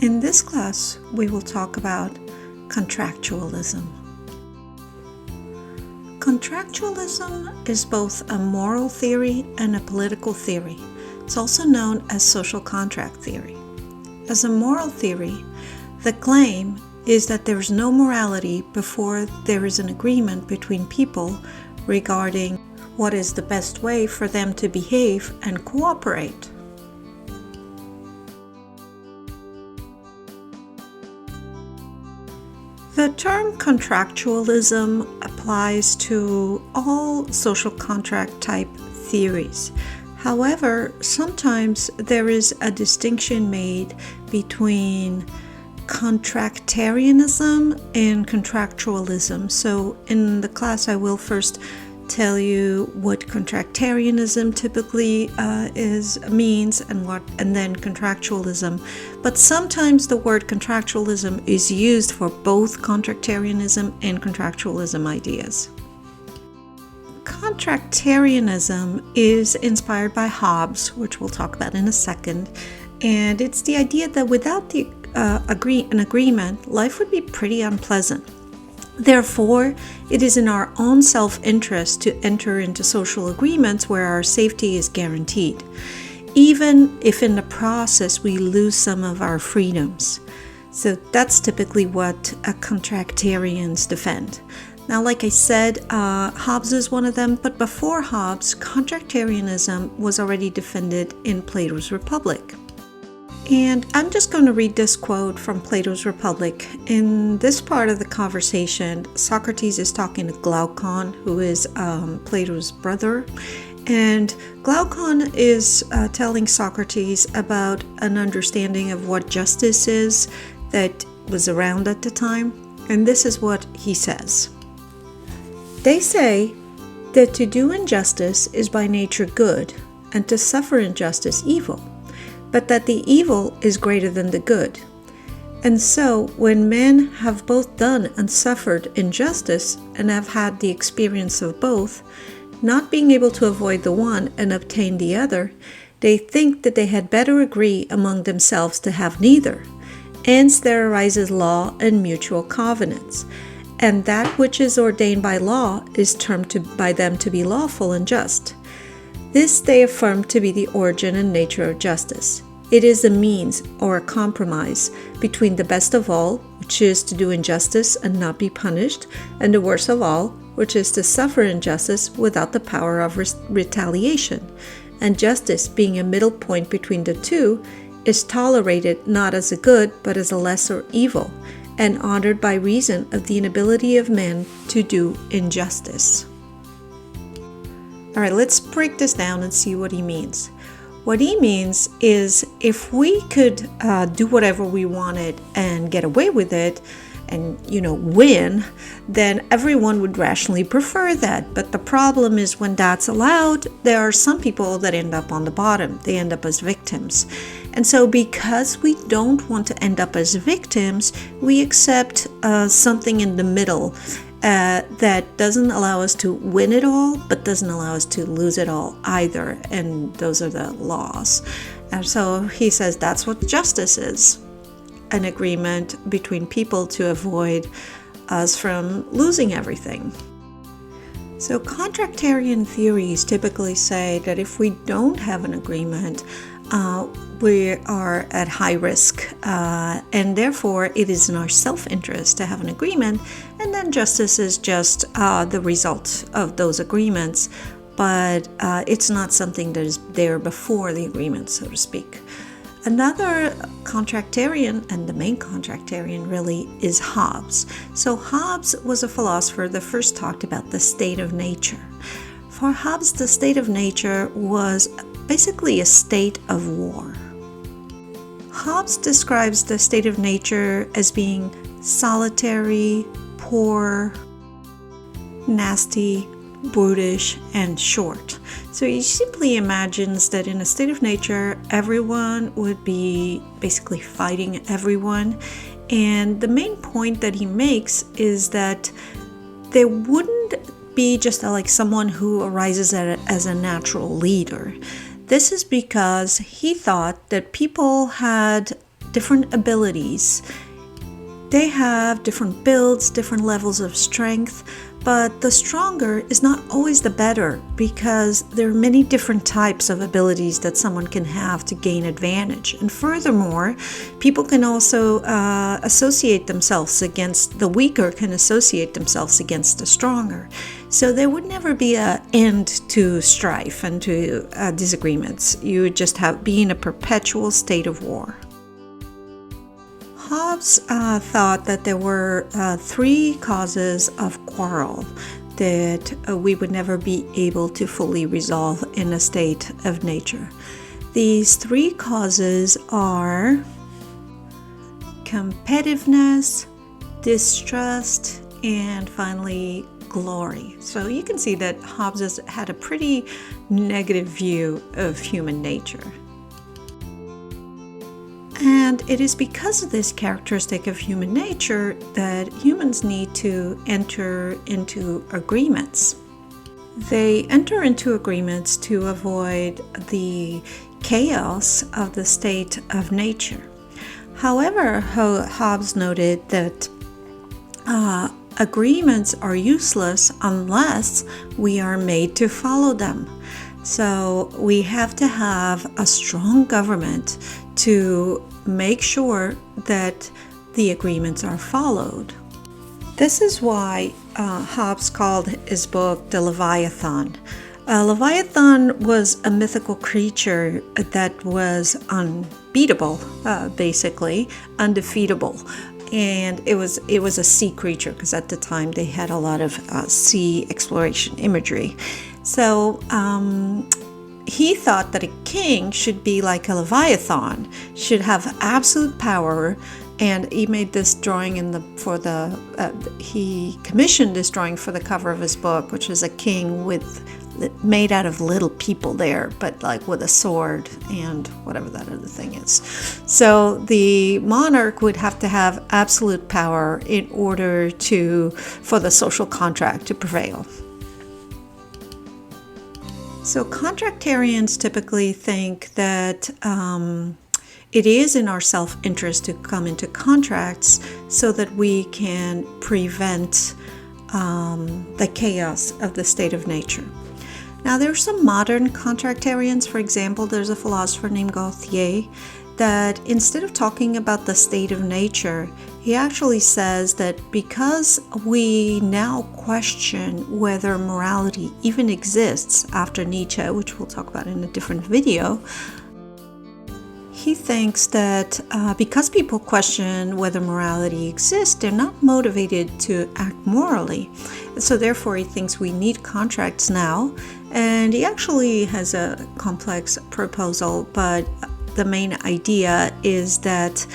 In this class, we will talk about contractualism. Contractualism is both a moral theory and a political theory. It's also known as social contract theory. As a moral theory, the claim is that there is no morality before there is an agreement between people regarding what is the best way for them to behave and cooperate. The term contractualism applies to all social contract type theories. However, sometimes there is a distinction made between Contractarianism and Contractualism. So in the class, I will first tell you what Contractarianism typically means and then Contractualism. But sometimes the word Contractualism is used for both Contractarianism and Contractualism ideas. Contractarianism is inspired by Hobbes, which we'll talk about in a second, and it's the idea that without an agreement, life would be pretty unpleasant. Therefore, it is in our own self-interest to enter into social agreements where our safety is guaranteed, even if in the process we lose some of our freedoms. So that's typically what contractarians defend. Now, like I said, Hobbes is one of them, but before Hobbes, contractarianism was already defended in Plato's Republic. And I'm just going to read this quote from Plato's Republic. In this part of the conversation, Socrates is talking to Glaucon, who is Plato's brother. And Glaucon is telling Socrates about an understanding of what justice is that was around at the time. And this is what he says. They say that to do injustice is by nature good, and to suffer injustice evil, but that the evil is greater than the good. And so, when men have both done and suffered injustice and have had the experience of both, not being able to avoid the one and obtain the other, they think that they had better agree among themselves to have neither. Hence there arises law and mutual covenants. And that which is ordained by law is termed by them to be lawful and just. This they affirm to be the origin and nature of justice. It is a means or a compromise between the best of all, which is to do injustice and not be punished, and the worst of all, which is to suffer injustice without the power of retaliation. And justice, being a middle point between the two, is tolerated not as a good but as a lesser evil, and honored by reason of the inability of men to do injustice. All right, let's break this down and see what he means. What he means is if we could do whatever we wanted and get away with it and, win, then everyone would rationally prefer that. But the problem is when that's allowed, there are some people that end up on the bottom. They end up as victims. And so because we don't want to end up as victims, we accept something in the middle that doesn't allow us to win it all, but doesn't allow us to lose it all either. And those are the laws. And so he says that's what justice is, an agreement between people to avoid us from losing everything. So contractarian theories typically say that if we don't have an agreement, we are at high risk, and therefore it is in our self-interest to have an agreement, and then justice is just the result of those agreements, but it's not something that is there before the agreement, so to speak. Another contractarian, and the main contractarian really, is Hobbes. So Hobbes was a philosopher that first talked about the state of nature. For Hobbes, the state of nature was basically a state of war. Hobbes describes the state of nature as being solitary, poor, nasty, brutish, and short. So he simply imagines that in a state of nature, everyone would be basically fighting everyone. And the main point that he makes is that there wouldn't be just like someone who arises as a natural leader. This is because he thought that people had different abilities. They have different builds, different levels of strength, but the stronger is not always the better because there are many different types of abilities that someone can have to gain advantage. And furthermore, people can also associate themselves against the weaker, can associate themselves against the stronger. So there would never be an end to strife and to disagreements. You would just be in a perpetual state of war. Hobbes thought that there were three causes of quarrel that we would never be able to fully resolve in a state of nature. These three causes are competitiveness, distrust, and finally glory. So you can see that Hobbes has had a pretty negative view of human nature. And it is because of this characteristic of human nature that humans need to enter into agreements. They enter into agreements to avoid the chaos of the state of nature. However, Hobbes noted that agreements are useless unless we are made to follow them. So we have to have a strong government to make sure that the agreements are followed. This is why Hobbes called his book The Leviathan. Leviathan was a mythical creature that was unbeatable, basically, undefeatable. And it was a sea creature because at the time they had a lot of sea exploration imagery. So he thought that a king should be like a Leviathan, should have absolute power, and he made this drawing he commissioned this drawing for the cover of his book, which is a king made out of little people there, but like with a sword and whatever that other thing is. So the monarch would have to have absolute power in order for the social contract to prevail. So contractarians typically think that it is in our self-interest to come into contracts so that we can prevent the chaos of the state of nature. Now, there are some modern contractarians. For example, there's a philosopher named Gauthier that instead of talking about the state of nature, he actually says that because we now question whether morality even exists after Nietzsche, which we'll talk about in a different video, he thinks that because people question whether morality exists, they're not motivated to act morally. So therefore, he thinks we need contracts now. And he actually has a complex proposal, but the main idea is that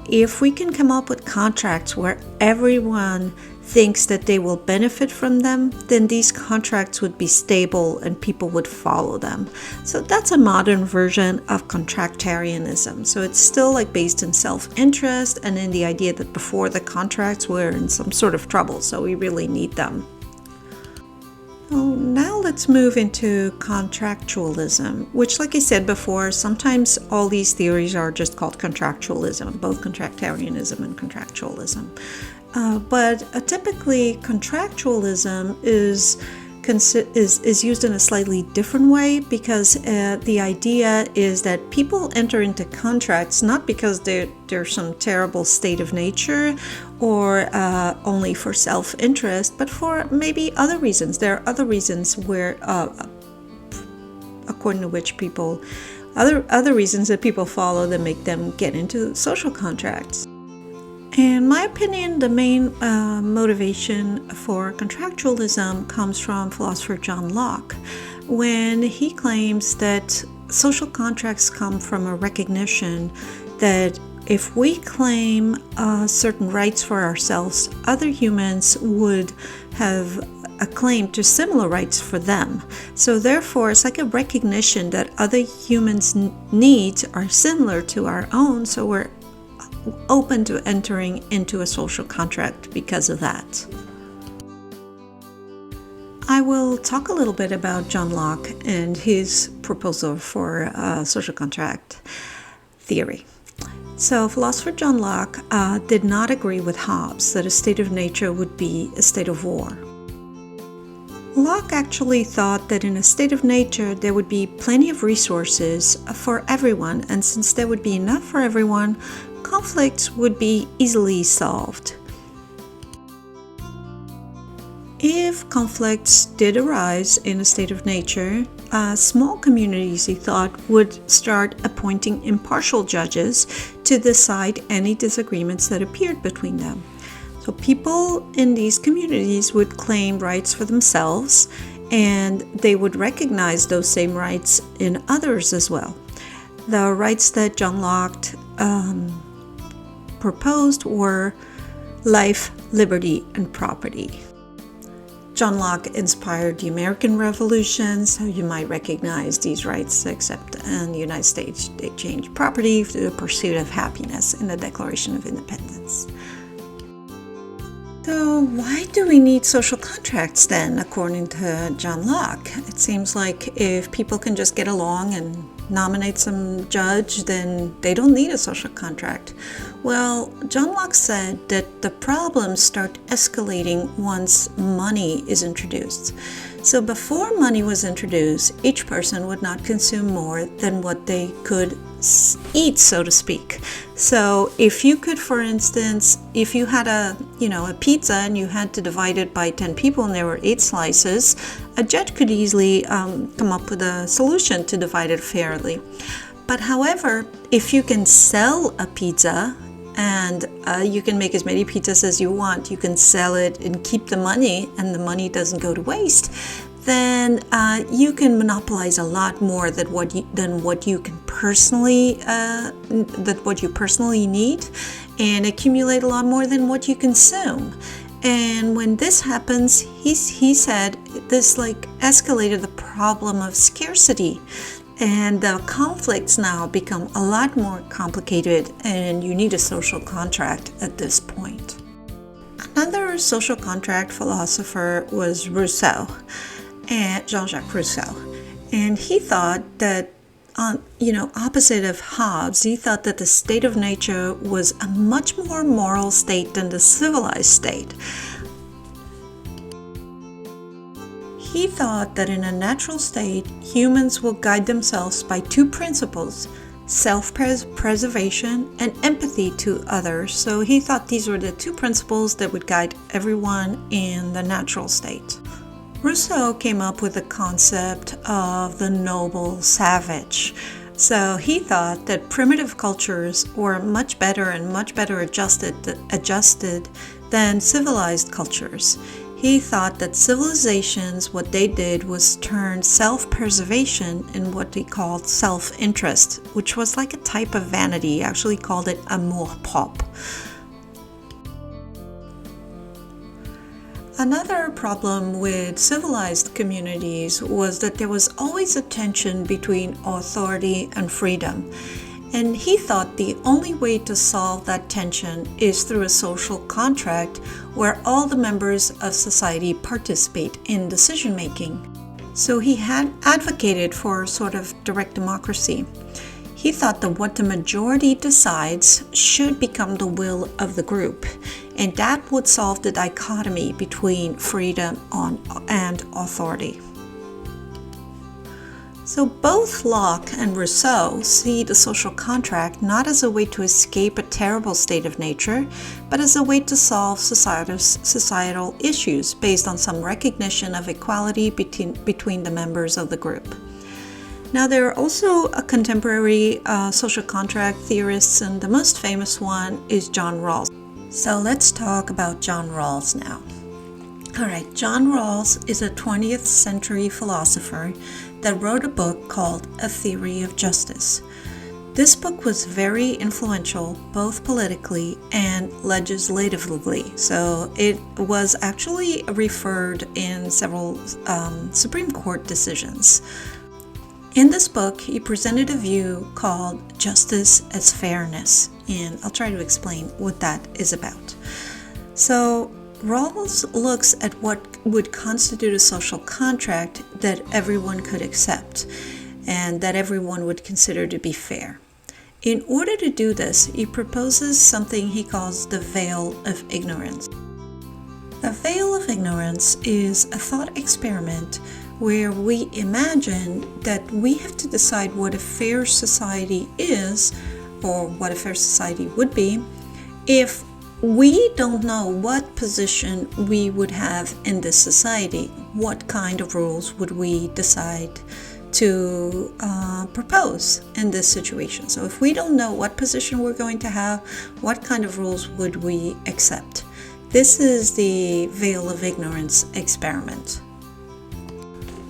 if we can come up with contracts where everyone thinks that they will benefit from them, then these contracts would be stable and people would follow them. So that's a modern version of contractarianism. So it's still like based in self-interest and in the idea that before the contracts we're in some sort of trouble, so we really need them. Well, now let's move into contractualism, which, like I said before, sometimes all these theories are just called contractualism, both contractarianism and contractualism. But typically, contractualism is used in a slightly different way because the idea is that people enter into contracts not because there's some terrible state of nature or only for self-interest, but for maybe other reasons. There are other reasons where, according to which people, other reasons that people follow that make them get into social contracts. In my opinion, the main motivation for contractualism comes from philosopher John Locke, when he claims that social contracts come from a recognition that if we claim certain rights for ourselves, other humans would have a claim to similar rights for them. So therefore, it's like a recognition that other humans' needs are similar to our own, so we're open to entering into a social contract because of that. I will talk a little bit about John Locke and his proposal for social contract theory. So philosopher John Locke did not agree with Hobbes that a state of nature would be a state of war. Locke actually thought that in a state of nature there would be plenty of resources for everyone, and since there would be enough for everyone, conflicts would be easily solved. If conflicts did arise in a state of nature, small communities, he thought, would start appointing impartial judges to decide any disagreements that appeared between them. So people in these communities would claim rights for themselves, and they would recognize those same rights in others as well. The rights that John Locke proposed were life, liberty, and property. John Locke inspired the American Revolution, so you might recognize these rights, except in the United States they changed property to the pursuit of happiness in the Declaration of Independence. So why do we need social contracts then, according to John Locke? It seems like if people can just get along and nominate some judge, then they don't need a social contract. Well, John Locke said that the problems start escalating once money is introduced. So before money was introduced, each person would not consume more than what they could eat, so to speak. So if you could, for instance, if you had a pizza and you had to divide it by 10 people and there were 8 slices, a judge could easily come up with a solution to divide it fairly. But however, if you can sell a pizza and you can make as many pizzas as you want, you can sell it and keep the money, and the money doesn't go to waste, then you can monopolize a lot more than what you personally need, and accumulate a lot more than what you consume. And when this happens, he said this escalated the problem of scarcity. And the conflicts now become a lot more complicated, and you need a social contract at this point. Another social contract philosopher was Rosseau, and Jean-Jacques Rousseau. And he thought that, opposite of Hobbes, he thought that the state of nature was a much more moral state than the civilized state. He thought that in a natural state, humans will guide themselves by 2 principles: self-preservation and empathy to others. So he thought these were the 2 principles that would guide everyone in the natural state. Rousseau came up with the concept of the noble savage. So he thought that primitive cultures were much better adjusted than civilized cultures. He thought that civilizations, what they did was turn self-preservation in what he called self-interest, which was like a type of vanity. He actually called it amour-propre. Another problem with civilized communities was that there was always a tension between authority and freedom. And he thought the only way to solve that tension is through a social contract where all the members of society participate in decision making. So he had advocated for sort of direct democracy. He thought that what the majority decides should become the will of the group, and that would solve the dichotomy between freedom and authority. So both Locke and Rousseau see the social contract not as a way to escape a terrible state of nature, but as a way to solve societal issues based on some recognition of equality between the members of the group. Now, there are also contemporary social contract theorists, and the most famous one is John Rawls. So let's talk about John Rawls now. All right, John Rawls is a 20th century philosopher that wrote a book called A Theory of Justice. This book was very influential both politically and legislatively. So it was actually referred in several Supreme Court decisions. In this book, he presented a view called justice as fairness, and I'll try to explain what that is about. So Rawls looks at what would constitute a social contract that everyone could accept and that everyone would consider to be fair. In order to do this, he proposes something he calls the veil of ignorance. The veil of ignorance is a thought experiment where we imagine that we have to decide what a fair society is, or what a fair society would be, if we don't know what position we would have in this society. What kind of rules would we decide to propose in this situation? So if we don't know what position we're going to have, what kind of rules would we accept? This is the veil of ignorance experiment.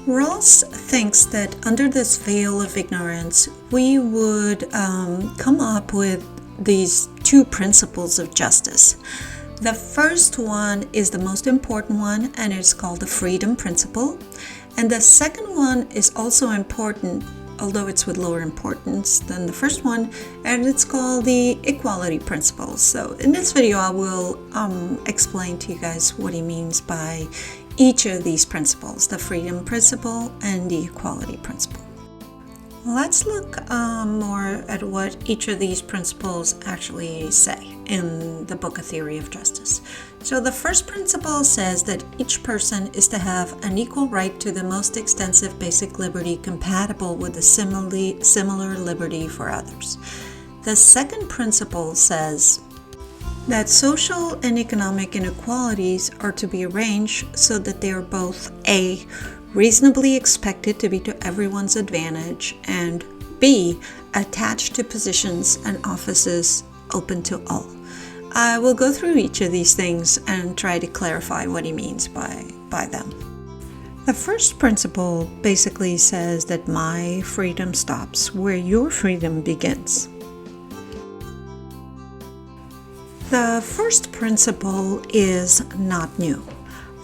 Rawls thinks that under this veil of ignorance, we would come up with these two principles of justice. The first one is the most important one, and it's called the freedom principle. And the second one is also important, although it's with lower importance than the first one, and it's called the equality principle. So in this video, I will explain to you guys what he means by each of these principles, the freedom principle and the equality principle. Let's look more at what each of these principles actually say in the book A Theory of Justice. So the first principle says that each person is to have an equal right to the most extensive basic liberty compatible with a similar liberty for others. The second principle says that social and economic inequalities are to be arranged so that they are both A, reasonably expected to be to everyone's advantage, and B, attached to positions and offices open to all. I will go through each of these things and try to clarify what he means by them. The first principle basically says that my freedom stops where your freedom begins. The first principle is not new.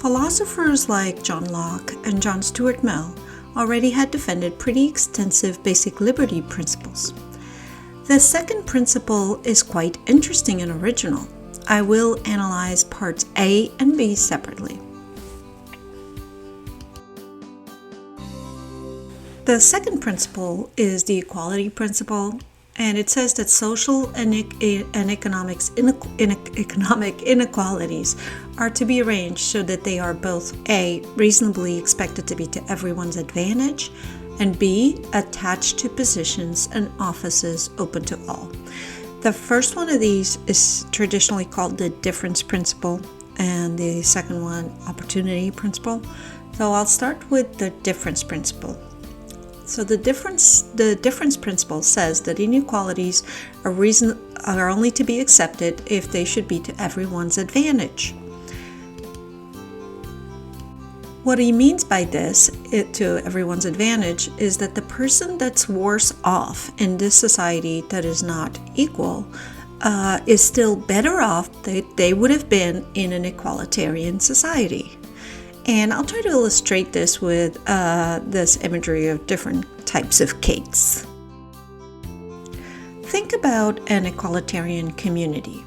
Philosophers like John Locke and John Stuart Mill already had defended pretty extensive basic liberty principles. The second principle is quite interesting and original. I will analyze parts A and B separately. The second principle is the equality principle, and it says that social and economic inequalities are to be arranged so that they are both A, reasonably expected to be to everyone's advantage, and B, attached to positions and offices open to all. The first one of these is traditionally called the difference principle, and the second one, opportunity principle. So I'll start with the difference principle. So the difference principle says that inequalities are only to be accepted if they should be to everyone's advantage. What he means by this, to everyone's advantage, is that the person that's worse off in this society that is not equal is still better off than they would have been in an egalitarian society. And I'll try to illustrate this with this imagery of different types of cakes. Think about an egalitarian community,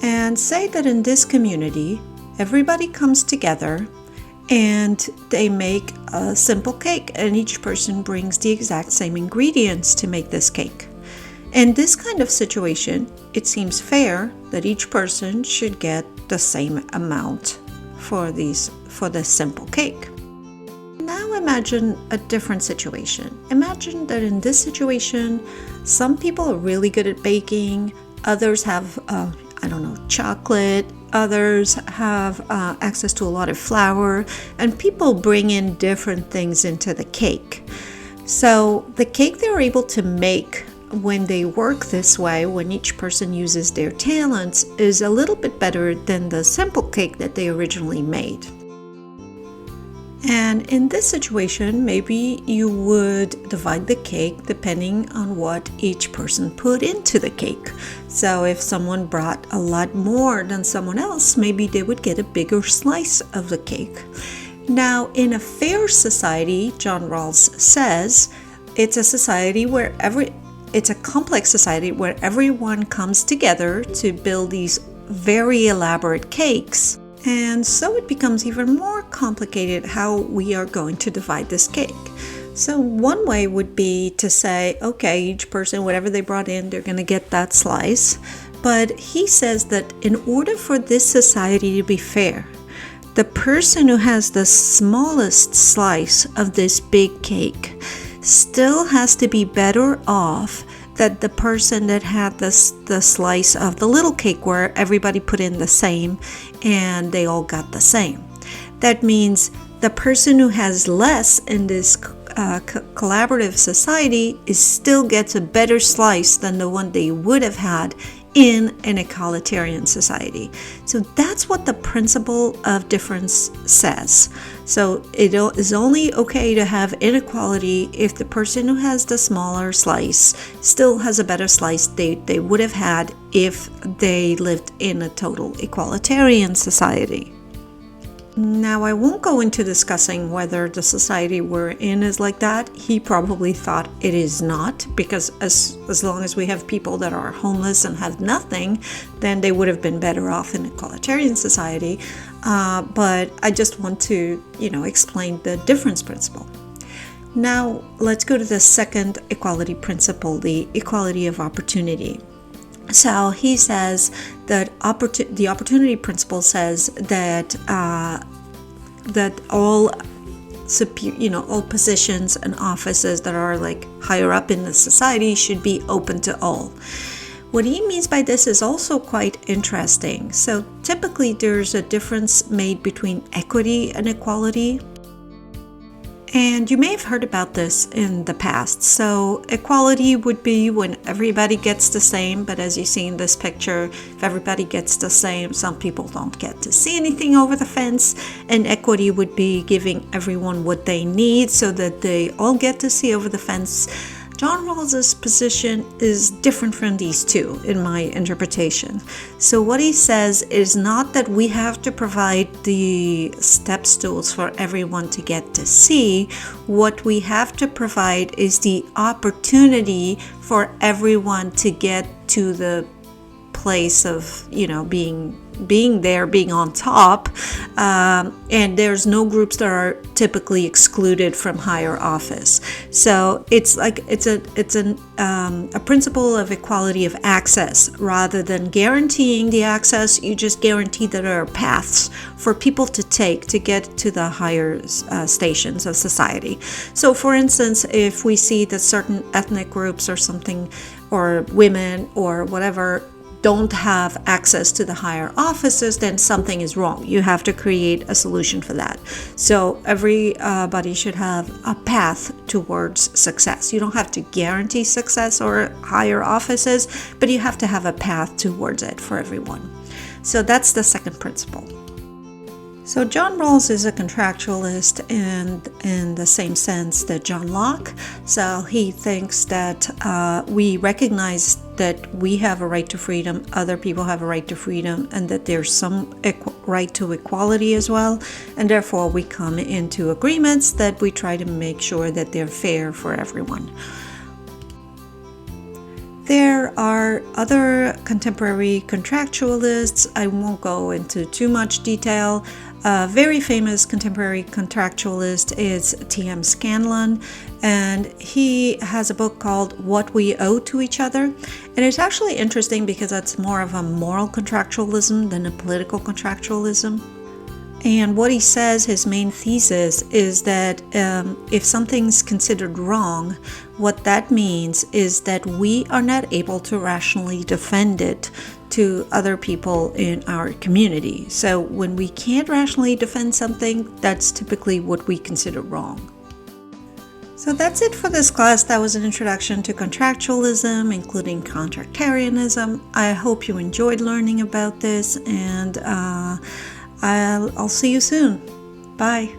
and say that in this community, everybody comes together and they make a simple cake, and each person brings the exact same ingredients to make this cake. In this kind of situation, it seems fair that each person should get the same amount for this simple cake. Now imagine a different situation. Imagine that in this situation, some people are really good at baking, others have, chocolate, others have access to a lot of flour, and people bring in different things into the cake. So the cake they're able to make when they work this way, when each person uses their talents, is a little bit better than the simple cake that they originally made. And in this situation, maybe you would divide the cake depending on what each person put into the cake. So if someone brought a lot more than someone else, maybe they would get a bigger slice of the cake. Now, in a fair society, John Rawls says, it's a complex society where everyone comes together to build these very elaborate cakes. And so it becomes even more complicated how we are going to divide this cake. So one way would be to say, okay, each person, whatever they brought in, they're going to get that slice. But he says that in order for this society to be fair, the person who has the smallest slice of this big cake still has to be better off than the person that had the slice of the little cake where everybody put in the same and they all got the same. That means the person who has less in this collaborative society still gets a better slice than the one they would have had in an egalitarian society. So that's what the principle of difference says. So it is only okay to have inequality if the person who has the smaller slice still has a better slice they would have had if they lived in a total egalitarian society. Now, I won't go into discussing whether the society we're in is like that. He probably thought it is not, because as long as we have people that are homeless and have nothing, then they would have been better off in an egalitarian society. But I just want to, explain the difference principle. Now, let's go to the second equality principle, the equality of opportunity. So he says that the opportunity principle says that all all positions and offices that are like higher up in the society should be open to all. What he means by this is also quite interesting. So typically there's a difference made between equity and equality. And you may have heard about this in the past. So equality would be when everybody gets the same, but as you see in this picture, if everybody gets the same, some people don't get to see anything over the fence. And equity would be giving everyone what they need so that they all get to see over the fence. John Rawls' position is different from these two in my interpretation. So what he says is not that we have to provide the step stools for everyone to get to see. What we have to provide is the opportunity for everyone to get to the place of, being there, being on top, and there's no groups that are typically excluded from higher office. So it's a principle of equality of access. Rather than guaranteeing the access, you just guarantee that there are paths for people to take to get to the higher stations of society. So for instance, if we see that certain ethnic groups or something, or women or whatever, don't have access to the higher offices, then something is wrong. You have to create a solution for that. So everybody should have a path towards success. You don't have to guarantee success or higher offices, but you have to have a path towards it for everyone. So that's the second principle. So John Rawls is a contractualist in the same sense that John Locke. So he thinks that we recognize that we have a right to freedom, other people have a right to freedom, and that there's some right to equality as well. And therefore we come into agreements that we try to make sure that they're fair for everyone. There are other contemporary contractualists. I won't go into too much detail. A very famous contemporary contractualist is T.M. Scanlon, and he has a book called What We Owe to Each Other. And it's actually interesting because it's more of a moral contractualism than a political contractualism. And what he says, his main thesis, is that if something's considered wrong, what that means is that we are not able to rationally defend it to other people in our community. So when we can't rationally defend something, that's typically what we consider wrong. So that's it for this class. That was an introduction to contractualism, including contractarianism. I hope you enjoyed learning about this, and I'll see you soon. Bye.